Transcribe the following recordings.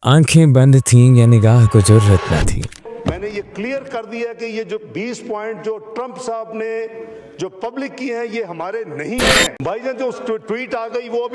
आंखें बंद थीं या निगाह को जुर्रत न थी। मैंने ये क्लियर कर दिया कि ये जो 20 पॉइंट जो ट्रंप साहब ने जो पब्लिक की हैं ये हमारे नहीं हैं। भाईजान जो ट्वीट आ गई वो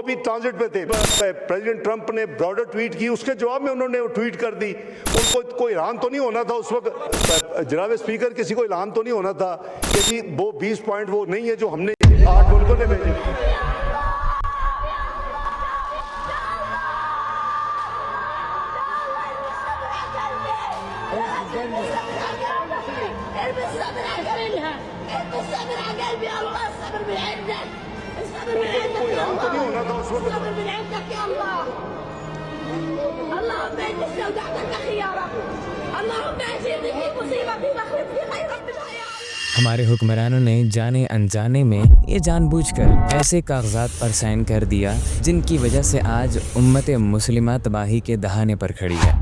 भी ट्रांजिट पे थे। प्रेसिडेंट ट्रंप ने ब्रॉडर ट्वीट की, उसके जवाब में उन्होंने वो ट्वीट कर दी। उनको कोई ऐलान तो नहीं होना था उस वक्त, जनाब स्पीकर, किसी को ऐलान तो नहीं होना था कि जी वो 20 पॉइंट वो नहीं है जो हमने 8 मुल्कों ने भेजे। हमारे हुक्मरानों ने जाने अनजाने में ये जानबूझकर ऐसे कागजात पर साइन कर दिया जिनकी वजह से आज उम्मत मुस्लिमा तबाही के दहाने पर खड़ी है।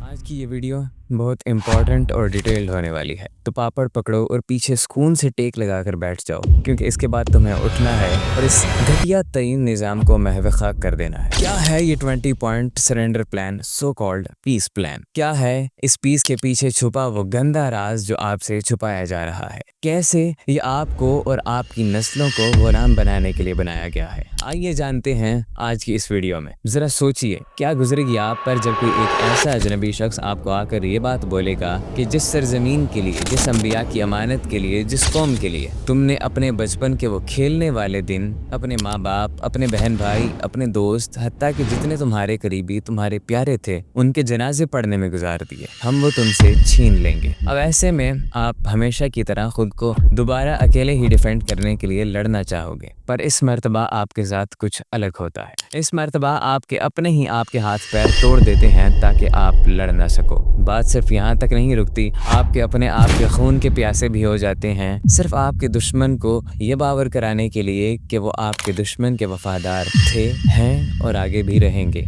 आज की ये वीडियो बहुत इम्पोर्टेंट और डिटेल्ड होने वाली है, तो पापड़ पकड़ो और पीछे सुकून से टेक लगाकर बैठ जाओ, क्योंकि इसके बाद तुम्हें उठना है और इस घटिया तरीन निज़ाम को महव खाक कर देना है। क्या है ये 20 point surrender plan, so called peace plan? क्या है इस पीस के पीछे छुपा वो गंदा राज जो आपसे छुपाया जा रहा है? कैसे ये आपको और आपकी नस्लों को गुलाम बनाने के लिए बनाया गया है? आइए जानते हैं आज की इस वीडियो में। जरा सोचिए क्या गुजरेगी आप पर जब कोई एक ऐसा अजनबी शख्स आपको आकर ये बात बोलेगा कि जिस सरजमीन के लिए, जिस अंबिया की अमानत के लिए, जिस कौम के लिए तुमने अपने बचपन के वो खेलने वाले दिन अपने माँ बाप, अपने बहन भाई, अपने दोस्त, हत्ता कि जितने तुम्हारे करीबी, तुम्हारे प्यारे थे, उनके जनाजे पढ़ने में गुजार दिए, हम वो तुमसे छीन लेंगे। अब ऐसे में आप हमेशा की तरह खुद को दोबारा अकेले ही डिफेंड करने के लिए लड़ना चाहोगे, पर इस मर्तबा आपके साथ कुछ अलग होता है। इस मर्तबा आपके अपने ही आपके हाथ पैर तोड़ देते हैं ताकि आप लड़ ना सको। बात सिर्फ यहाँ तक नहीं रुकती, आपके अपने आप के खून के प्यासे भी हो जाते हैं, सिर्फ आपके दुश्मन को ये बावर कराने के लिए कि वो आपके दुश्मन के वफादार थे, हैं और आगे भी रहेंगे।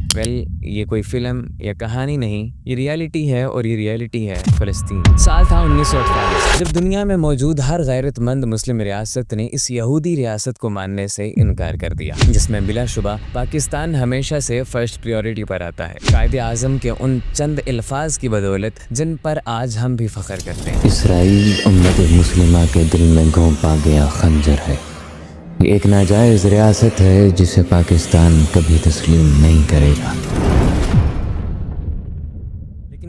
ये कोई फिल्म या कहानी नहीं, ये रियलिटी है, और ये रियलिटी है फ़लस्तीन। साल था 1948 जब दुनिया में मौजूद हर गैरतमंद मुस्लिम रियासत ने इस यहूदी रियासत को मानने से इनकार कर दिया, जिसमें बिलाशुबा पाकिस्तान हमेशा से फर्स्ट प्रायोरिटी पर आता है, कायदे आज़म के उन चंद अल्फाज की बदौलत जिन पर आज हम भी फख्र करते हैं। इसराइल उम्मत मुस्लिमा के दिल में घोंपा गया खंजर है। ये एक नाजायज़ रियासत है जिसे पाकिस्तान कभी तस्लीम नहीं करेगा।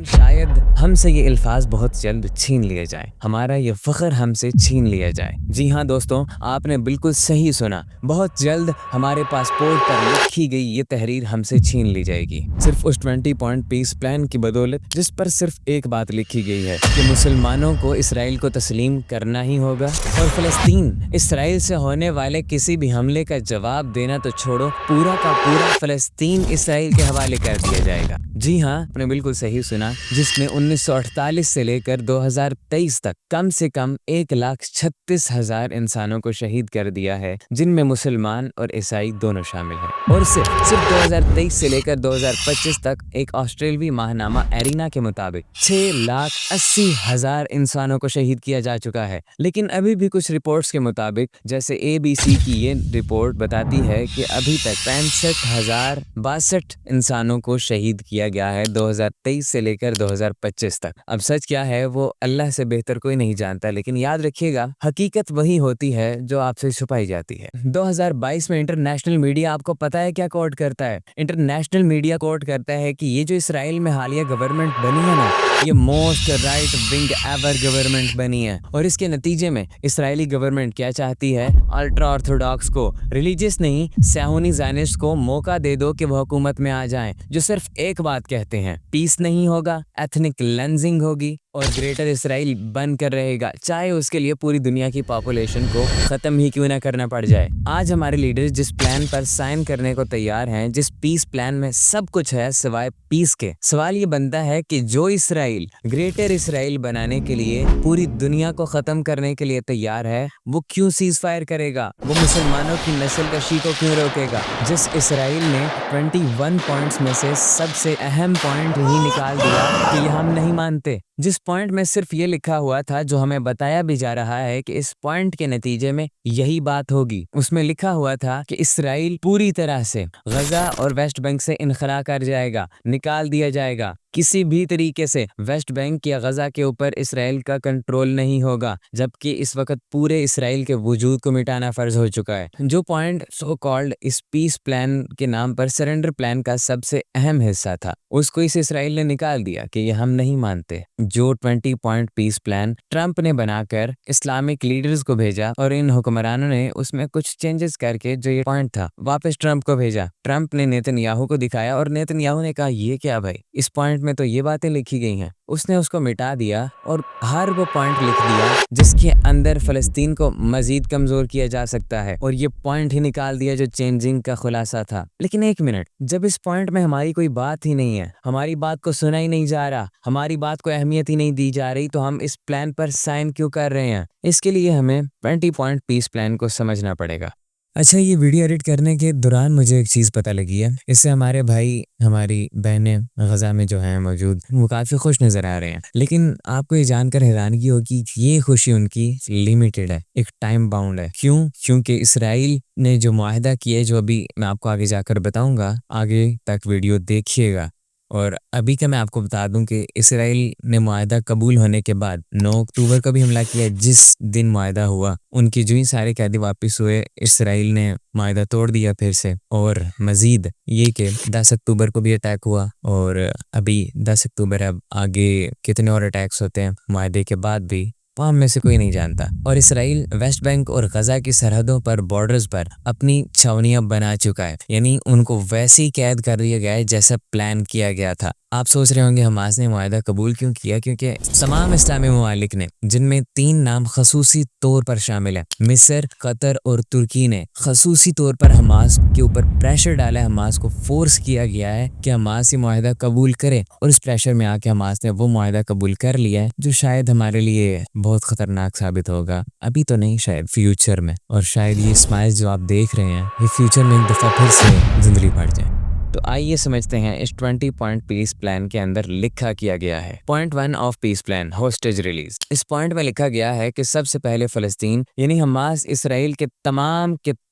शायद हमसे ये अल्फाज बहुत जल्द छीन लिए जाए, हमारा ये फ़ख्र हमसे छीन लिया जाए। जी हाँ दोस्तों, आपने बिल्कुल सही सुना, बहुत जल्द हमारे पासपोर्ट पर लिखी गई ये तहरीर हमसे छीन ली जाएगी, सिर्फ उस 20 पॉइंट पीस प्लान की बदौलत जिस पर सिर्फ एक बात लिखी गई है कि मुसलमानों को इसराइल को तस्लीम करना ही होगा, और फ़लस्तीन, इसराइल से होने वाले किसी भी हमले का जवाब देना तो छोड़ो, पूरा का पूरा फ़लस्तीन इसराइल के हवाले कर दिया जाएगा। जी हाँ, आपने बिल्कुल सही सुना, जिसने 1948 से लेकर 2023 तक कम से कम 1,36,000 इंसानों को शहीद कर दिया है, जिनमें मुसलमान और ईसाई दोनों शामिल हैं। और सिर्फ 2023 से लेकर 2025 तक एक ऑस्ट्रेलवी माहनामा एरिना के मुताबिक 6,80,000 इंसानों को शहीद किया जा चुका है। लेकिन अभी भी कुछ रिपोर्ट्स के मुताबिक, जैसे ABC की ये रिपोर्ट बताती है कि अभी तक 65,062 इंसानों को शहीद किया गया है 2023 से लेकर 2025 तक। अब सच क्या है वो अल्लाह से बेहतर कोई नहीं जानता, लेकिन याद रखिएगा हकीकत वही होती है जो आपसे छुपाई जाती है। 2022 में इंटरनेशनल मीडिया आपको पता है क्या कोट करता है? इंटरनेशनल मीडिया कोट करता है कि ये जो इसराइल में हालिया गवर्नमेंट बनी है ना, ये most right wing ever government बनी है, और इसके नतीजे में इसराइली गवर्नमेंट क्या चाहती है? अल्ट्रा ऑर्थोडॉक्स को, रिलीजियस नहीं सैहोनी ज़ायनिस्ट को मौका दे दो कि वो हुकूमत में आ जाएं, जो सिर्फ एक बात कहते हैं, पीस नहीं होगा, एथनिक क्लेंजिंग होगी और ग्रेटर इसराइल बन कर रहेगा, चाहे उसके लिए पूरी दुनिया की पॉपुलेशन को खत्म ही क्यों ना करना पड़ जाए। आज हमारे लीडर्स जिस प्लान पर साइन करने को तैयार हैं, जिस पीस प्लान में सब कुछ है सिवाय पीस के, सवाल ये बनता है कि जो इसराइल ग्रेटर इसराइल बनाने के लिए पूरी दुनिया को खत्म करने के लिए तैयार है, वो क्यों सीज फायर करेगा? वो मुसलमानों की नस्लकशी को क्यों रोकेगा? जिस इसराइल ने 21 पॉइंट्स में से सबसे अहम पॉइंट ही निकाल दिया कि ये हम नहीं मानते, जिस पॉइंट में सिर्फ ये लिखा हुआ था, जो हमें बताया भी जा रहा है कि इस पॉइंट के नतीजे में यही बात होगी। उसमें लिखा हुआ था कि इसराइल पूरी तरह से गजा और वेस्ट बैंक से इनखला कर जाएगा, निकाल दिया जाएगा। किसी भी तरीके से वेस्ट बैंक या गजा के ऊपर इसराइल का कंट्रोल नहीं होगा, जबकि इस वक्त पूरे इसराइल के वजूद को मिटाना फर्ज हो चुका है। जो पॉइंट सो कॉल्ड इस पीस प्लान के नाम पर सरेंडर प्लान का सबसे अहम हिस्सा था, उसको इस इसराइल ने निकाल दिया कि ये हम नहीं मानते। जो 20 पॉइंट पीस प्लान ट्रंप ने बनाकर इस्लामिक लीडर्स को भेजा और इन हुक्मरानों ने उसमें कुछ चेंजेस करके जो ये पॉइंट था वापस ट्रंप को भेजा। ट्रंप ने नेतन्याहू को दिखाया और नेतन्याहू ने कहा ये क्या भाई, इस पॉइंट में तो ये बातें लिखी गई हैं। उसने उसको मिटा दिया और हर वो पॉइंट लिख दिया जिसके अंदर फ़लस्तीन को मजीद कमज़ोर किया जा सकता है, और ये पॉइंट ही निकाल दिया जो चेंजिंग का खुलासा था। लेकिन एक मिनट, जब इस पॉइंट में हमारी कोई बात ही नहीं है, हमारी बात को सुना ही नहीं जा रहा, हमारी बात को अहमियत ही नहीं दी जा रही, तो हम इस प्लान पर साइन क्यों कर रहे हैं? इसके लिए हमें 20 पॉइंट पीस प्लान को समझना पड़ेगा। अच्छा, ये वीडियो एडिट करने के दौरान मुझे एक चीज़ पता लगी है। इससे हमारे भाई, हमारी बहनें गज़ा में जो हैं मौजूद, वो काफ़ी खुश नज़र आ रहे हैं। लेकिन आपको ये जानकर हैरानगी होगी कि ये खुशी उनकी लिमिटेड है, एक टाइम बाउंड है। क्यों? क्योंकि इसराइल ने जो मुआहदा किया है, जो अभी मैं आपको आगे जाकर बताऊँगा, आगे तक वीडियो देखिएगा। और अभी का मैं आपको बता दूं कि इसराइल ने मुआहदा कबूल होने के बाद 9 अक्टूबर को भी हमला किया। जिस दिन मुआहदा हुआ, उनकी जो ही सारे कैदी वापस हुए, इसराइल ने मुआहदा तोड़ दिया फिर से। और मज़ीद ये कि 10 अक्टूबर को भी अटैक हुआ, और अभी 10 अक्टूबर, अब आगे कितने और अटैक्स होते हैं मुआहदे के बाद भी, वो हम में से कोई नहीं जानता। और इसराइल वेस्ट बैंक और गजा की सरहदों पर, बॉर्डर्स पर अपनी छावनियां बना चुका है, यानी उनको वैसे ही कैद कर दिया गया है जैसा प्लान किया गया था। आप सोच रहे होंगे हमास ने मुआहदा कबूल क्यों किया? क्योंकि तमाम इस्लामी ममालिक ने, जिनमें 3 नाम खसूसी तौर पर शामिल है, मिस्र, कतर और तुर्की ने खसूसी तौर पर हमास के ऊपर प्रेशर डाला है। हमास को फोर्स किया गया है कि हमास ये मुआहदा कबूल करे, और इस प्रेशर में आके हमास ने वो मुआहदा कबूल कर लिया है, जो शायद हमारे लिए बहुत खतरनाक साबित होगा। अभी तो नहीं, शायद फ्यूचर में। और शायद ये स्माइल जो आप देख रहे हैं, ये फ्यूचर में एक दफ़ा फिर से जिंदगी पड़ जाए। तो आइए समझते हैं इस 20 पॉइंट पीस प्लान के अंदर लिखा किया गया है। Point 1 of peace plan, hostage release. इस पॉइंट में लिखा गया है कि सबसे पहले फ़लस्तीन यानी हमास इसराइल के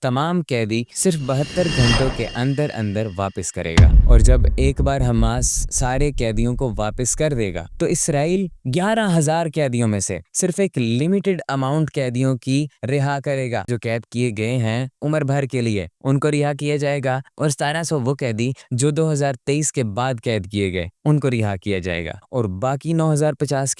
तमाम कैदी सिर्फ 72 घंटों के अंदर अंदर वापस करेगा, और जब एक बार हमास सारे कैदियों को वापस कर देगा, तो इसराइल 11,000 कैदियों में से सिर्फ एक लिमिटेड अमाउंट कैदियों की रिहा करेगा। जो कैद किए गए हैं उम्र भर के लिए, उनको रिहा किया जाएगा, और 1700 वो कैदी जो 2023 के बाद कैद किए गए, उनको रिहा किया जाएगा। और बाकी 9,050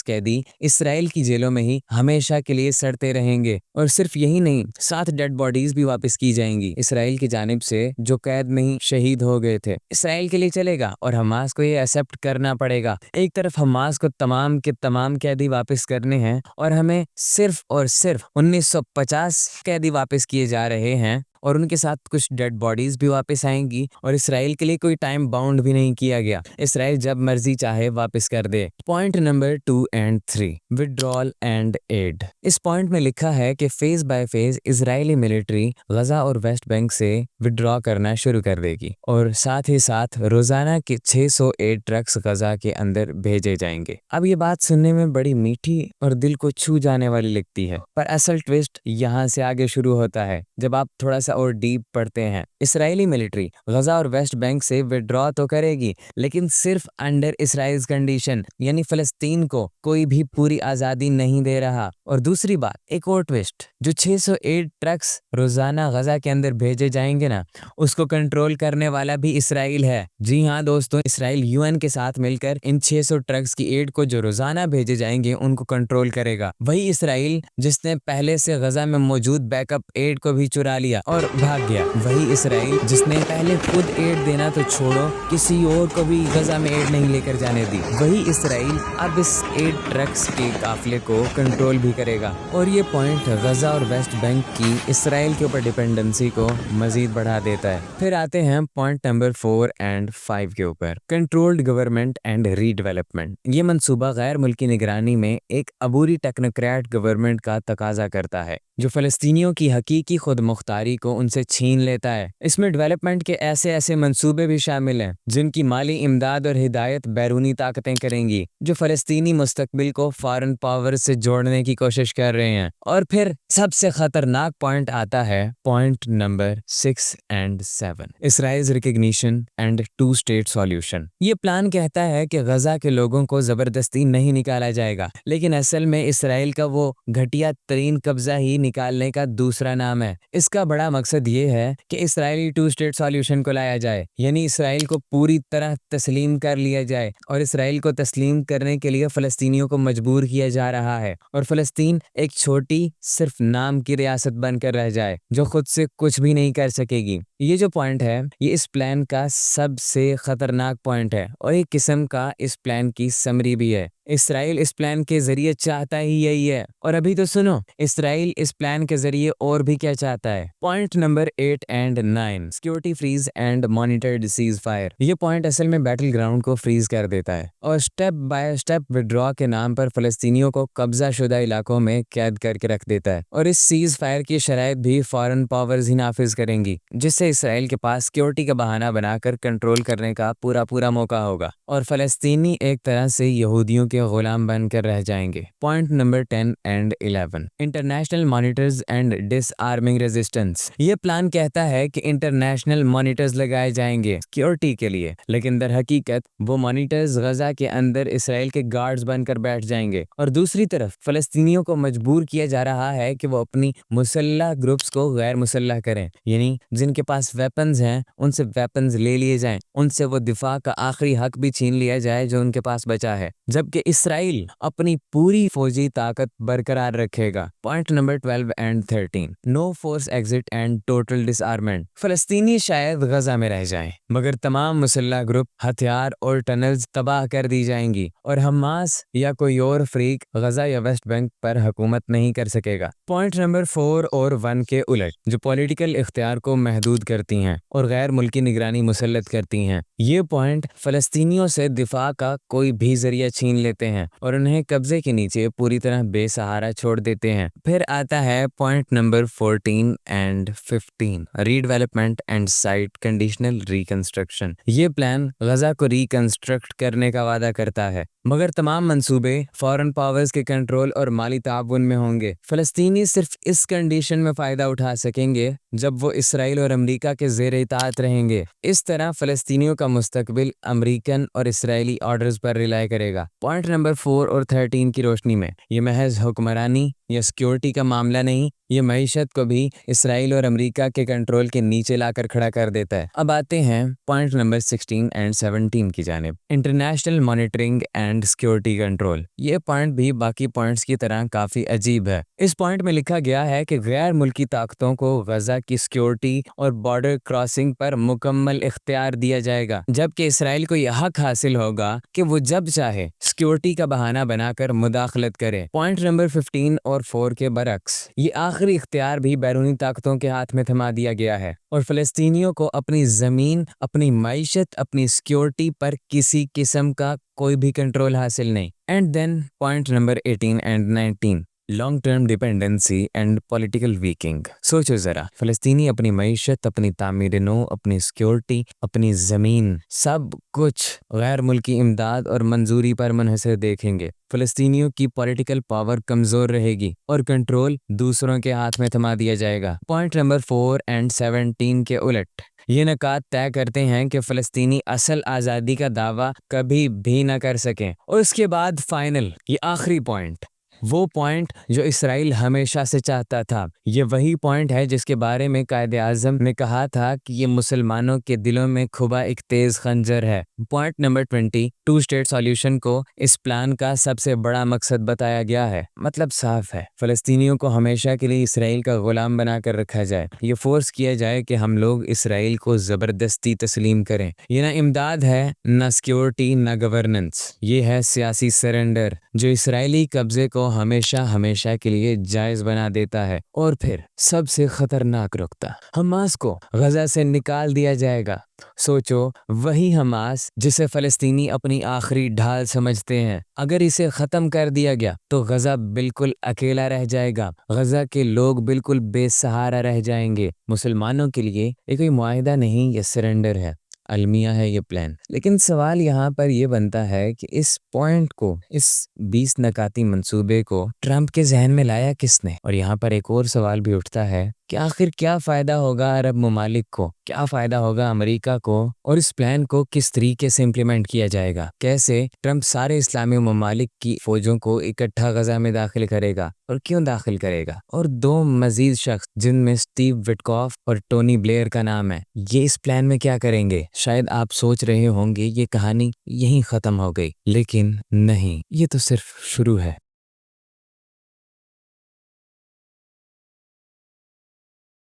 कैदी इसराइल की जेलों में ही हमेशा के लिए सड़ते रहेंगे। और सिर्फ यही नहीं, 7 डेड बॉडीज भी वापस की जाएंगी इसराइल की जानिब से, जो कैद में ही शहीद हो गए थे। इसराइल के लिए चलेगा, और हमास को ये एक्सेप्ट करना पड़ेगा। एक तरफ हमास को तमाम के तमाम कैदी वापस करने हैं, और हमें सिर्फ और सिर्फ 1950 कैदी वापस किए जा रहे हैं, और उनके साथ कुछ डेड बॉडीज भी वापस आएंगी। और इसराइल के लिए कोई टाइम बाउंड भी नहीं किया गया, इसराइल जब मर्जी चाहे वापस कर दे। पॉइंट नंबर 2 और 3, विड्रॉल एंड एड। इस पॉइंट में लिखा है कि phase by phase Israeli military Gaza और वेस्ट बैंक से विड्रॉ करना शुरू कर देगी, और साथ ही साथ रोजाना के 608 ट्रक्स गजा के अंदर भेजे जाएंगे। अब ये बात सुनने में बड़ी मीठी और दिल को छू जाने वाली लगती है, पर असल ट्विस्ट यहाँ से आगे शुरू होता है, जब आप थोड़ा सा और डीप पढ़ते हैं। इसराइली मिलिट्री गजा और वेस्ट बैंक से विड्रॉ तो करेगी, लेकिन सिर्फ अंडर इसराइल कंडीशन, यानी फलस्तीन को कोई भी पूरी आज़ादी नहीं दे रहा। और दूसरी बात, एक और ट्विस्ट, जो 608 ट्रक्स रोजाना गजा के अंदर भेजे जाएंगे ना, उसको कंट्रोल करने वाला भी इसराइल है। जी हाँ दोस्तों, इसराइल यूएन के साथ मिलकर इन 600 ट्रक्स की एड को जो रोजाना भेजे जाएंगे उनको कंट्रोल करेगा। वही इसराइल जिसने पहले से गजा में मौजूद बैकअप एड को भी चुरा लिया। اور بھاگ گیا۔ وہی اسرائیل جس نے پہلے خود ایڈ دینا تو چھوڑو، کسی اور کو بھی غزہ میں ایڈ نہیں لے کر جانے دی، وہی اسرائیل اب اس ایڈ ٹرکس کے قافلے کو کنٹرول بھی کرے گا، اور یہ پوائنٹ غزہ اور ویسٹ بینک کی اسرائیل کے اوپر ڈیپینڈنسی کو مزید بڑھا دیتا ہے۔ پھر آتے ہیں پوائنٹ نمبر 4 اور 5 کے اوپر، controlled government and redevelopment. یہ منصوبہ غیر ملکی نگرانی میں ایک عبوری ٹیکنوکریٹ گورنمنٹ کا تقاضا کرتا ہے جو فلسطینیوں کی حقیقی خود مختاری کو ان سے چھین لیتا ہے۔ اس میں ڈیولپمنٹ کے ایسے منصوبے بھی شامل ہیں جن کی مالی امداد اور ہدایت بیرونی طاقتیں کریں گی جو فلسطینی مستقبل کو فارن پاور سے جوڑنے کی کوشش کر رہے ہیں۔ اور پھر سب سے خطرناک پوائنٹ آتا ہے پوائنٹ نمبر 6 اور 7، اسرائیل ریکگنیشن اینڈ 2 اسٹیٹ سولوشن۔ یہ پلان کہتا ہے کہ غزہ کے لوگوں کو زبردستی نہیں نکالا جائے گا، لیکن اصل میں اسرائیل کا وہ گھٹیا ترین قبضہ ہی نکالنے کا دوسرا نام ہے۔ اس کا بڑا مقصد یہ ہے کہ اسرائیلی 2 اسٹیٹ سولوشن کو لایا جائے، یعنی اسرائیل کو پوری طرح تسلیم کر لیا جائے، اور اسرائیل کو تسلیم کرنے کے لیے فلسطینیوں کو مجبور کیا جا رہا ہے، اور فلسطین ایک چھوٹی صرف نام کی ریاست بن کر رہ جائے جو خود سے کچھ بھی نہیں کر سکے گی۔ یہ جو پوائنٹ ہے یہ اس پلان کا سب سے خطرناک پوائنٹ ہے، اور ایک قسم کا اس پلان کی سمری بھی ہے۔ اسرائیل اس پلان کے ذریعے چاہتا ہی یہی ہے، اور ابھی تو سنو اسرائیل اس پلان کے ذریعے اور بھی کیا چاہتا ہے۔ پوائنٹ نمبر 8 اور 9، security freeze and monitored ceasefire. یہ پوائنٹ اصل میں بیٹل گراؤنڈ کو فریز کر دیتا ہے اور سٹیپ بائی سٹیپ وڈرا کے نام پر فلسطینیوں کو قبضہ شدہ علاقوں میں قید کر کے رکھ دیتا ہے، اور اس سیز فائر کی شرائط بھی فارن پاورز ہی نافذ کریں گی، جس سے اسرائیل کے پاس سیکیورٹی کا بہانہ بنا کر کنٹرول کرنے کا پورا موقع ہوگا، اور فلسطینی ایک طرح سے یہودیوں کے غلام بن کر رہ جائیں گے۔ پوائنٹ نمبر 10 اور 11، international monitors and disarming resistance. یہ پلان کہتا ہے کہ انٹرنیشنل مانیٹرز لگائے جائیں گے سیکیورٹی کے لیے، لیکن در حقیقت وہ مانیٹرز غزہ کے اندر اسرائیل کے گارڈز بن کر بیٹھ جائیں گے، اور دوسری طرف فلسطینیوں کو مجبور کیا جا رہا ہے کہ وہ اپنی مسلح گروپس کو غیر مسلح کریں، یعنی جن کے پاس ویپنز ہیں ان سے ویپنز لے لیے جائیں، ان سے وہ دفاع کا آخری حق بھی چھین لیا جائے جو ان کے پاس بچا ہے، جبکہ اسرائیل اپنی پوری فوجی طاقت برقرار رکھے گا۔ پوائنٹ نمبر 12 اور 13، no force exit and total disarmament. فلسطینی شاید غزہ میں رہ جائیں مگر تمام مسلح گروپ، ہتھیار اور ٹنلز تباہ کر دی جائیں گی، اور حماس یا کوئی اور فریق غزہ یا ویسٹ بینک پر حکومت نہیں کر سکے گا۔ پوائنٹ نمبر 4 اور 1 کے الٹ، جو پولیٹیکل اختیار کو محدود کرتی ہیں اور غیر ملکی نگرانی مسلط کرتی ہیں، یہ پوائنٹ فلسطینیوں سے دفاع کا کوئی بھی ذریعہ چھین لیتے ہیں اور انہیں قبضے کے نیچے پوری طرح بے سہارا چھوڑ دیتے ہیں۔ پھر آتا ہے پوائنٹ نمبر 14 اور 15، redevelopment and site conditional reconstruction. یہ پلان غزہ کو ریکنسٹرکٹ کرنے کا وعدہ کرتا ہے، مگر تمام منصوبے فارن پاورز کے کنٹرول اور مالی تعاون میں ہوں گے۔ فلسطینی صرف اس کنڈیشن میں فائدہ اٹھا سکیں گے جب وہ اسرائیل اور امریکہ کے زیر اطاعت رہیں گے۔ اس طرح فلسطینیوں کا مستقبل امریکن اور اسرائیلی آرڈرز پر ریلائی کرے گا۔ پوائنٹ نمبر 4 اور 13 کی روشنی میں یہ محض حکمرانی یا سیکیورٹی کا معاملہ نہیں، یہ معیشت کو بھی اسرائیل اور امریکہ کے کنٹرول کے نیچے لا کر کھڑا کر دیتا ہے۔ اب آتے ہیں پوائنٹ نمبر 16 اور 17 کی جانب، international monitoring and security control. یہ پوائنٹ بھی باقی پوائنٹس کی طرح کافی عجیب ہے۔ اس پوائنٹ میں لکھا گیا ہے کہ غیر ملکی طاقتوں کو غزہ کی سیکیورٹی اور بارڈر کراسنگ پر مکمل اختیار دیا جائے گا، جبکہ اسرائیل کو یہ حق حاصل ہوگا کہ وہ جب چاہے سیکیورٹی کا بہانہ بنا کر مداخلت کرے۔ پوائنٹ نمبر 15 اور 4 کے برعکس، یہ آخری اختیار بھی بیرونی طاقتوں کے ہاتھ میں تھما دیا گیا ہے، اور فلسطینیوں کو اپنی زمین، اپنی معیشت، اپنی سیکیورٹی پر کسی قسم کا کوئی بھی کنٹرول حاصل نہیں۔ اینڈ دین پوائنٹ نمبر 18 اور 19، long term dependency and political weakening. سوچو ذرا، فلسطینی اپنی معیشت، اپنی تعمیر نو، اپنی سیکیورٹی، اپنی زمین، سب کچھ غیر ملکی امداد اور منظوری پر منحصر دیکھیں گے۔ فلسطینیوں کی پولیٹیکل پاور کمزور رہے گی اور کنٹرول دوسروں کے ہاتھ میں تھما دیا جائے گا۔ پوائنٹ نمبر 4 اور 17 کے الٹ، یہ نکات طے کرتے ہیں کہ فلسطینی اصل آزادی کا دعویٰ کبھی بھی نہ کر سکیں۔ اور اس کے بعد فائنل، یہ آخری پوائنٹ، وہ پوائنٹ جو اسرائیل ہمیشہ سے چاہتا تھا، یہ وہی پوائنٹ ہے جس کے بارے میں قائد اعظم نے کہا تھا کہ یہ مسلمانوں کے دلوں میں کھبا ایک تیز خنجر ہے۔ Point number 20، two state solution کو اس پلان کا سب سے بڑا مقصد بتایا گیا ہے۔ مطلب صاف ہے، فلسطینیوں کو ہمیشہ کے لیے اسرائیل کا غلام بنا کر رکھا جائے، یہ فورس کیا جائے کہ ہم لوگ اسرائیل کو زبردستی تسلیم کریں۔ یہ نہ امداد ہے، نہ سیکیورٹی، نہ گورننس، یہ ہے سیاسی سرنڈر جو اسرائیلی قبضے کو ہمیشہ کے لیے جائز بنا دیتا ہے۔ اور پھر سب سے خطرناک نقطہ، حماس کو غزہ سے نکال دیا جائے گا۔ سوچو، وہی حماس جسے فلسطینی اپنی آخری ڈھال سمجھتے ہیں، اگر اسے ختم کر دیا گیا تو غزہ بالکل اکیلا رہ جائے گا، غزہ کے لوگ بالکل بے سہارا رہ جائیں گے۔ مسلمانوں کے لیے یہ کوئی معاہدہ نہیں، یہ سرنڈر ہے، المیہ ہے یہ پلان۔ لیکن سوال یہاں پر یہ بنتا ہے کہ اس پوائنٹ کو، اس 20 نکاتی منصوبے کو ٹرمپ کے ذہن میں لایا کس نے؟ اور یہاں پر ایک اور سوال بھی اٹھتا ہے کہ آخر کیا فائدہ ہوگا عرب ممالک کو، کیا فائدہ ہوگا امریکہ کو، اور اس پلان کو کس طریقے سے امپلیمنٹ کیا جائے گا؟ کیسے ٹرمپ سارے اسلامی ممالک کی فوجوں کو اکٹھا غزہ میں داخل کرے گا اور کیوں داخل کرے گا؟ اور 2 مزید شخص جن میں اسٹیو وٹکوف اور ٹونی بلیئر کا نام ہے، یہ اس پلان میں کیا کریں گے؟ شاید آپ سوچ رہے ہوں گے یہ کہانی یہیں ختم ہو گئی، لیکن نہیں، یہ تو صرف شروع ہے۔